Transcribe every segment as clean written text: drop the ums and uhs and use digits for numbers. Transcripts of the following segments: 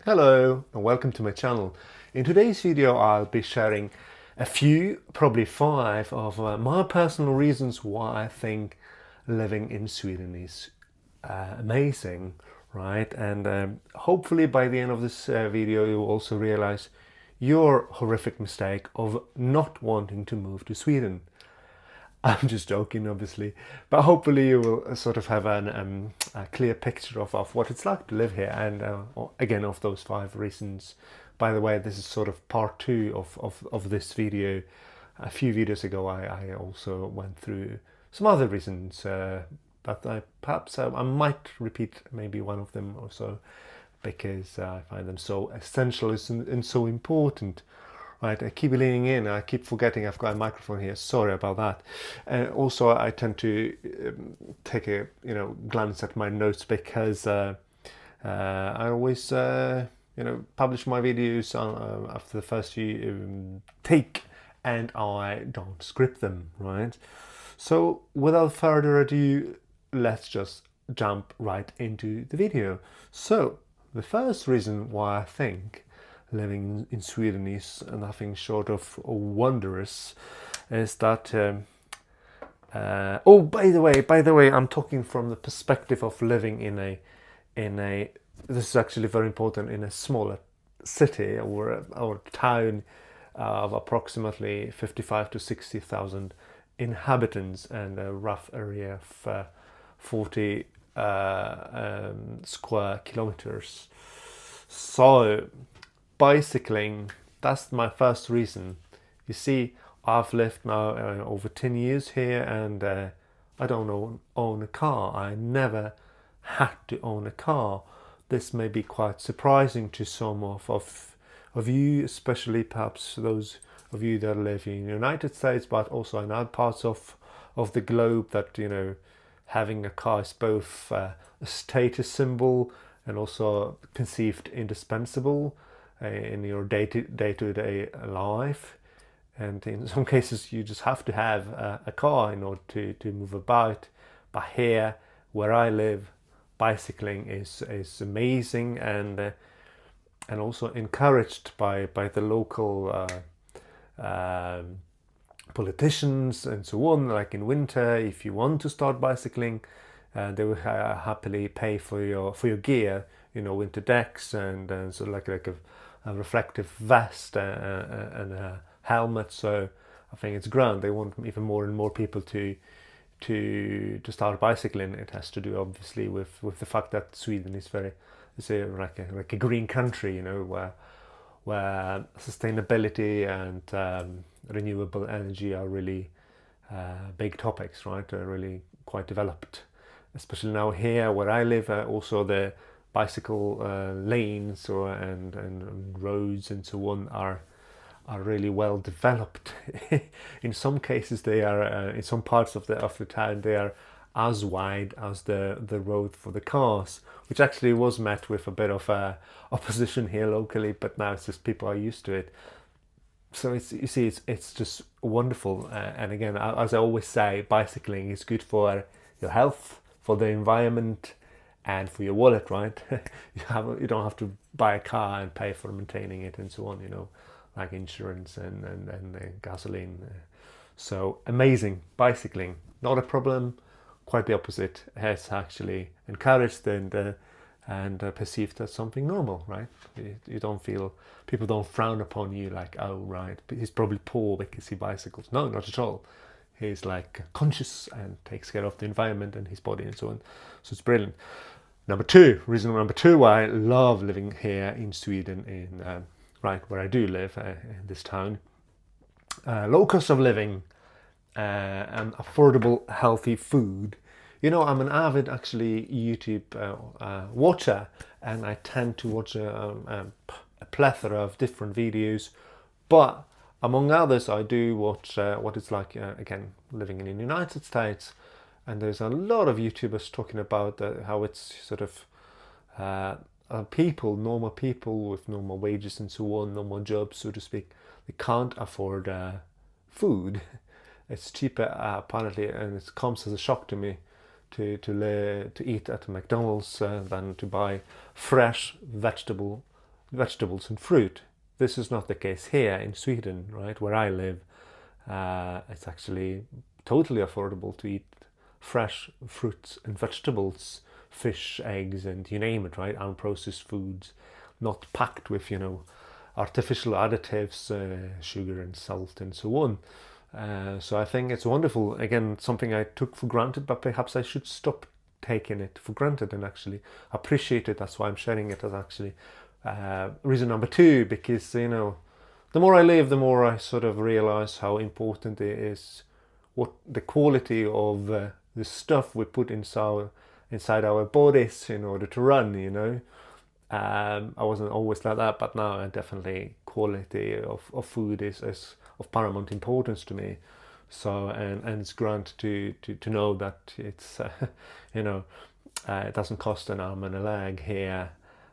Hello and welcome to my channel. In today's video I'll be sharing a few, probably five, of my personal reasons why I think living in Sweden is amazing, right? And hopefully by the end of this video you'll also realize your horrific mistake of not wanting to move to Sweden. I'm just joking, obviously, but hopefully you will sort of have a clear picture of what it's like to live here, and again, of those five reasons. By the way, this is sort of part two of this video. A few videos ago, I also went through some other reasons, but perhaps I might repeat maybe one of them or so, because I find them so essential and so important. Right, I keep leaning in. I keep forgetting I've got a microphone here. Sorry about that. And also, I tend to take a glance at my notes because I always publish my videos after the first few take, and I don't script them. Right. So without further ado, let's just jump right into the video. So the first reason why I think living in Sweden is nothing short of wondrous is that oh, by the way, I'm talking from the perspective of living in a this is actually very important, in a smaller city or town of approximately 55 to 60,000 inhabitants and a rough area of 40 square kilometers. So bicycling, that's my first reason. You see, I've lived now over 10 years here, and I don't own a car. I never had to own a car. This may be quite surprising to some of you, especially perhaps those of you that live in the United States, but also in other parts of the globe, that having a car is both a status symbol and also conceived indispensable in your day-to-day life. And in some cases you just have to have a car in order to move about. But here where I live, bicycling is amazing, and also encouraged by the local politicians and so on. Like in winter, if you want to start bicycling, they will happily pay for your gear, winter decks, and so like a reflective vest and a helmet. So I think it's grand. They want even more and more people to start bicycling. It has to do obviously with the fact that Sweden is like a green country, where sustainability and renewable energy are really big topics, right? Are really quite developed, especially now here where I live. Also the bicycle lanes and roads and so on are really well developed. In some cases they are in some parts of the town they are as wide as the road for the cars, which actually was met with a bit of opposition here locally, but now it's just people are used to it. So it's just wonderful, and again, as I always say, bicycling is good for your health, for the environment, and for your wallet, right? You don't have to buy a car and pay for maintaining it and so on, like insurance and gasoline. So amazing. Bicycling, not a problem. Quite the opposite. It's actually encouraged and perceived as something normal, right? You don't feel, people don't frown upon you like, oh right, he's probably poor because he bicycles. No, not at all. He's like conscious and takes care of the environment and his body and so on. So it's brilliant. Reason number two why I love living here in Sweden, in right where I do live, in this town. Low cost of living and affordable, healthy food. I'm an avid, actually, YouTube watcher, and I tend to watch a plethora of different videos. But among others, I do watch what it's like, again, living in the United States. And there's a lot of YouTubers talking about how it's sort of normal people with normal wages and so on, normal jobs, so to speak, they can't afford food. It's cheaper apparently, and it comes as a shock to me to eat at McDonald's than to buy fresh vegetable vegetables and fruit. This is not the case here in Sweden, right, where I live. It's actually totally affordable to eat fresh fruits and vegetables, fish, eggs, and you name it, right? Unprocessed foods, not packed with, artificial additives, sugar and salt and so on. So I think it's wonderful. Again, something I took for granted, but perhaps I should stop taking it for granted and actually appreciate it. That's why I'm sharing it as actually reason number 2, because, the more I live, the more I sort of realize how important it is, what the quality of the stuff we put inside our bodies in order to run. I wasn't always like that, but now I definitely quality of food is of paramount importance to me. So and it's grand to know that it's it doesn't cost an arm and a leg here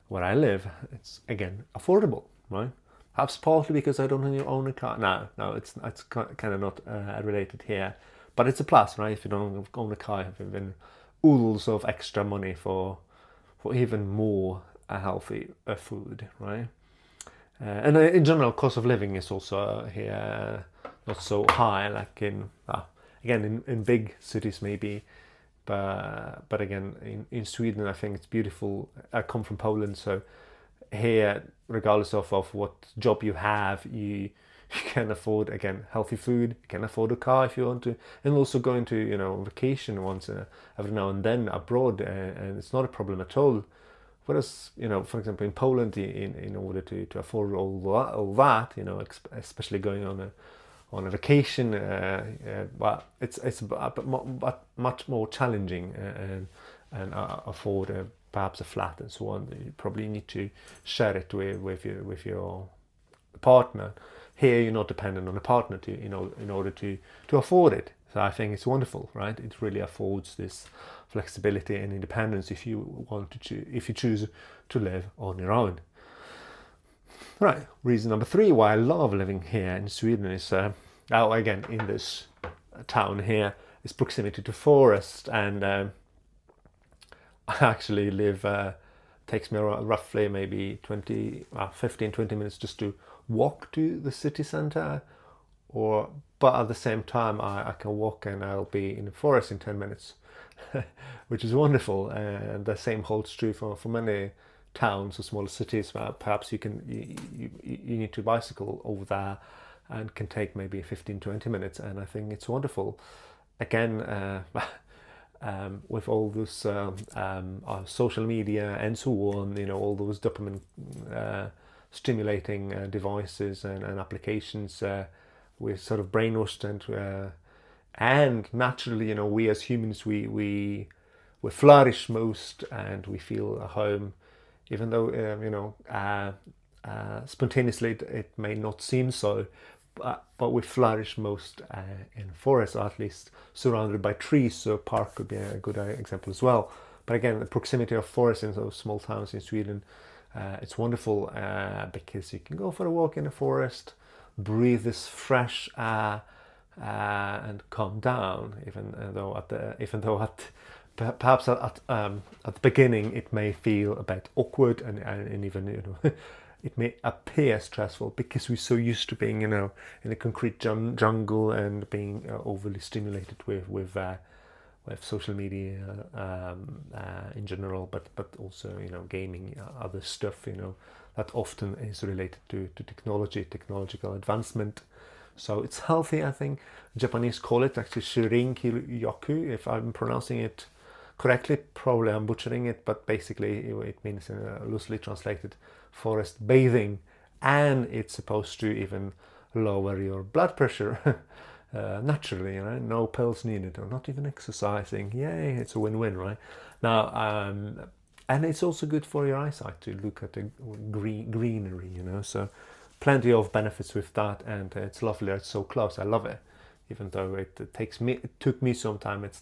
where I live. It's again affordable, right? Perhaps partly because I don't own a car. No, it's kind of not related here, but it's a plus, right? If you don't own a car, you have been oodles of extra money for even more healthy food, right? And in general, cost of living is also here not so high, like again in big cities maybe, but again in Sweden I think it's beautiful. I come from Poland, so here, regardless of what job you have, you can afford, again, healthy food, you can afford a car if you want to, and also going to vacation once every now and then abroad, and it's not a problem at all. Whereas, for example, in Poland, in order to afford all that, especially going on a vacation, well, it's much more challenging and afford perhaps a flat and so on. You probably need to share it with your partner. Here, you're not dependent on a partner to in order to afford it. So I think it's wonderful, right? It really affords this flexibility and independence if you if you choose to live on your own. Right. Reason number 3 why I love living here in Sweden is again in this town here is proximity to forest, and I actually live. Takes me roughly maybe 15-20 minutes just to walk to the city center, but at the same time I can walk and I'll be in the forest in 10 minutes, which is wonderful. And the same holds true for many towns or smaller cities where perhaps you need to bicycle over there and can take maybe 15-20 minutes, and I think it's wonderful. Again, with all this social media and so on, all those dopamine stimulating devices and applications, we're sort of brainwashed, and naturally, we as humans, we flourish most and we feel at home, even though spontaneously it may not seem so. But we flourish most in forests, or at least surrounded by trees. So park could be a good example as well. But again, the proximity of forests in those small towns in Sweden, it's wonderful because you can go for a walk in the forest, breathe this fresh air, and calm down. Even though perhaps at the beginning it may feel a bit awkward and even it may appear stressful because we're so used to being, in a concrete jungle and being overly stimulated with social media in general, but also gaming, other stuff that often is related to technological advancement. So it's healthy, I think. Japanese call it actually shirinki-yoku, if I'm pronouncing it correctly. Probably I'm butchering it, but basically it means, loosely translated, forest bathing, and it's supposed to even lower your blood pressure naturally, no pills needed, or not even exercising. Yay, it's a win-win, right? Now, and it's also good for your eyesight to look at the greenery, so plenty of benefits with that, and it's lovely. It's so close. I love it. Even though it took me some time, it's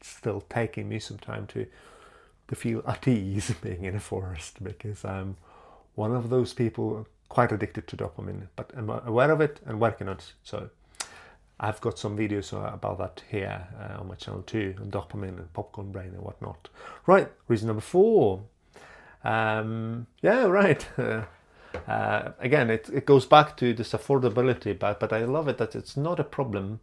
still taking me some time to feel at ease being in a forest, because I'm one of those people quite addicted to dopamine, but I'm aware of it and working on it. So I've got some videos about that here on my channel too, on dopamine and popcorn brain and whatnot. Right, reason number 4. Yeah, right. Again, it goes back to this affordability, but I love it that it's not a problem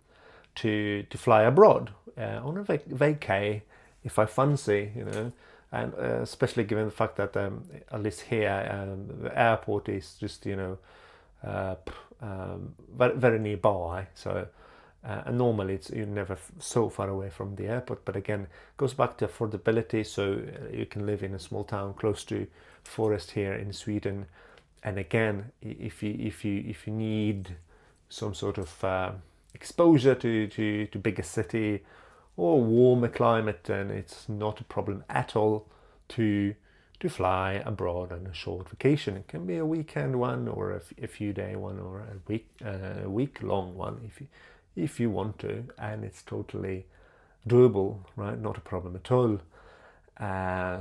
to fly abroad on a vacay if I fancy, you know, and especially given the fact that at least here the airport is just, you know, very, very nearby. So and normally you're never so far away from the airport. But again, it goes back to affordability. So you can live in a small town close to forest here in Sweden. And again, if you need some sort of exposure to bigger city or warmer climate, then it's not a problem at all to fly abroad on a short vacation. It can be a weekend one, or a few day one, or a week long one if you want to, and it's totally doable, right? Not a problem at all.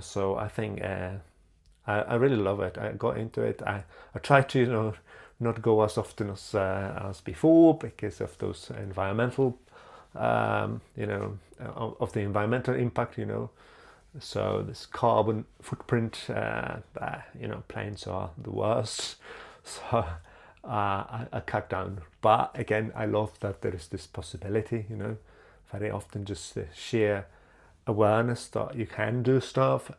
So I think I really love it. I got into it. I try to, you know, not go as often as before because of those environmental, you know, of the environmental impact, you know. So this carbon footprint, you know, planes are the worst. So I cut down. But again, I love that there is this possibility, you know, very often just the sheer awareness that you can do stuff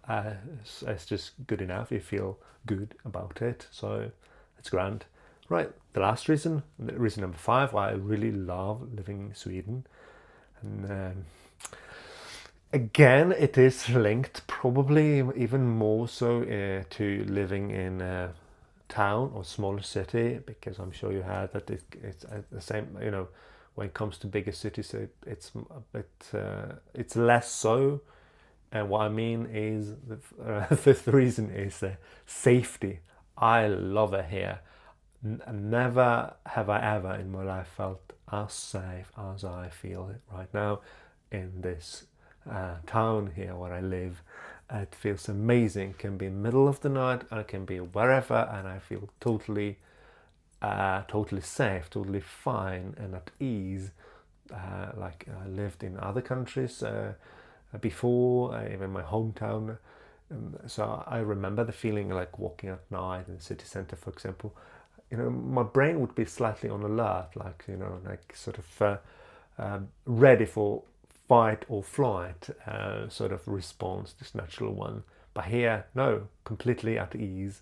is just good enough. You feel good about it. So it's grand. Right, the last reason, reason number 5, why I really love living in Sweden. And again, it is linked probably even more so to living in a town or smaller city, because I'm sure you heard that it's the same, you know, when it comes to bigger cities, it's a bit, it's less so. And what I mean is, the fifth reason is safety. I love it here. Never have I ever in my life felt as safe as I feel it right now in this town here where I live. It feels amazing. It can be middle of the night, and it can be wherever, and I feel totally safe, totally fine and at ease. Like I lived in other countries before, even my hometown. So I remember the feeling like walking at night in the city center, for example. You know, my brain would be slightly on alert, like, you know, like sort of ready for fight or flight sort of response, this natural one. But here, no, completely at ease.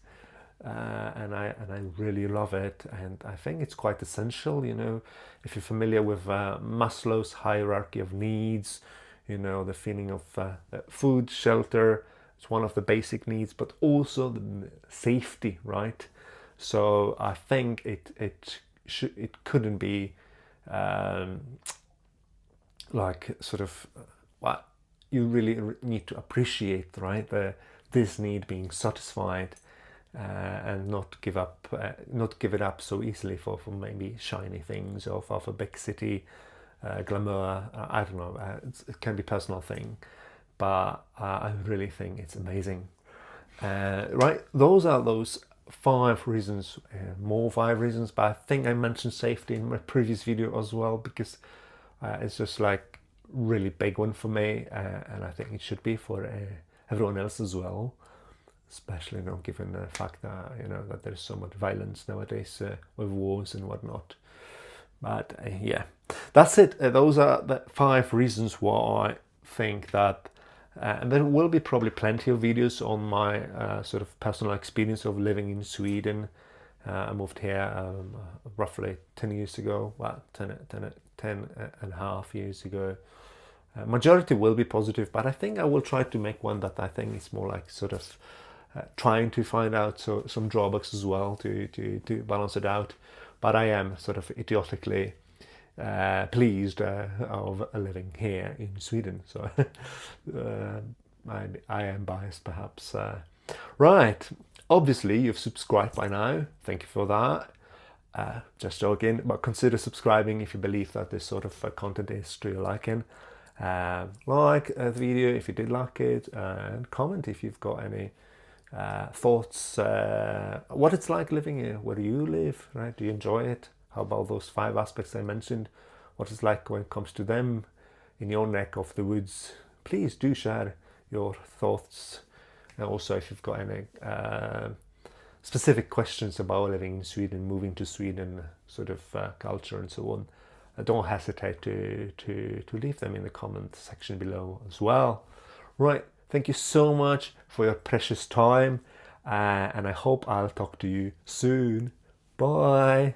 And I really love it, and I think it's quite essential. You know, if you're familiar with Maslow's hierarchy of needs, you know, the feeling of food, shelter, it's one of the basic needs, but also the safety, right? So I think it couldn't be like sort of what you really need to appreciate, right? This need being satisfied. And not give it up so easily for maybe shiny things or for a big city glamour. I don't know. It can be a personal thing, but I really think it's amazing. Right, those are those 5 reasons, more 5 reasons. But I think I mentioned safety in my previous video as well, because it's just like really big one for me, and I think it should be for everyone else as well. Especially, you know, given the fact that, you know, that there's so much violence nowadays with wars and whatnot. But yeah, that's it. Those are the 5 reasons why I think that, and there will be probably plenty of videos on my sort of personal experience of living in Sweden. I moved here roughly 10 years ago, well, 10 and a half years ago. Majority will be positive, but I think I will try to make one that I think is more like sort of trying to find out some drawbacks as well to balance it out. But I am sort of idiotically pleased of living here in Sweden. So I am biased perhaps. Right, obviously you've subscribed by now. Thank you for that. Just joking, but consider subscribing if you believe that this sort of content is to your liking. Like the video if you did like it, and comment if you've got any thoughts, what it's like living here, where do you live, right? Do you enjoy it? How about those 5 aspects I mentioned? What it's like when it comes to them in your neck of the woods? Please do share your thoughts And also, if you've got any specific questions about living in Sweden, moving to Sweden, sort of culture and so on, don't hesitate to leave them in the comment section below as well. Right, thank you so much for your precious time, and I hope I'll talk to you soon. Bye.